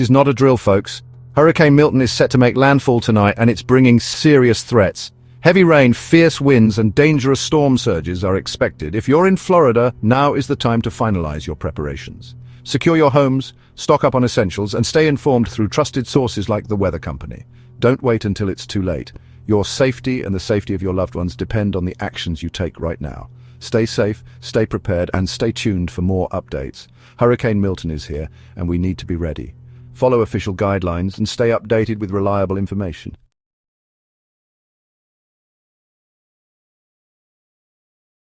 Is not a drill, folks. Hurricane Milton is set to make landfall tonight, and it's bringing serious threats. Heavy rain, fierce winds, and dangerous storm surges are expected. If you're in Florida, now is the time to finalize your preparations. Secure your homes, stock up on essentials, and stay informed through trusted sources like the Weather Company. Don't wait until it's too late. Your safety and the safety of your loved ones depend on the actions you take right now. Stay safe, stay prepared, and stay tuned for more updates. Hurricane Milton is here, and we need to be ready. Follow official guidelines and stay updated with reliable information.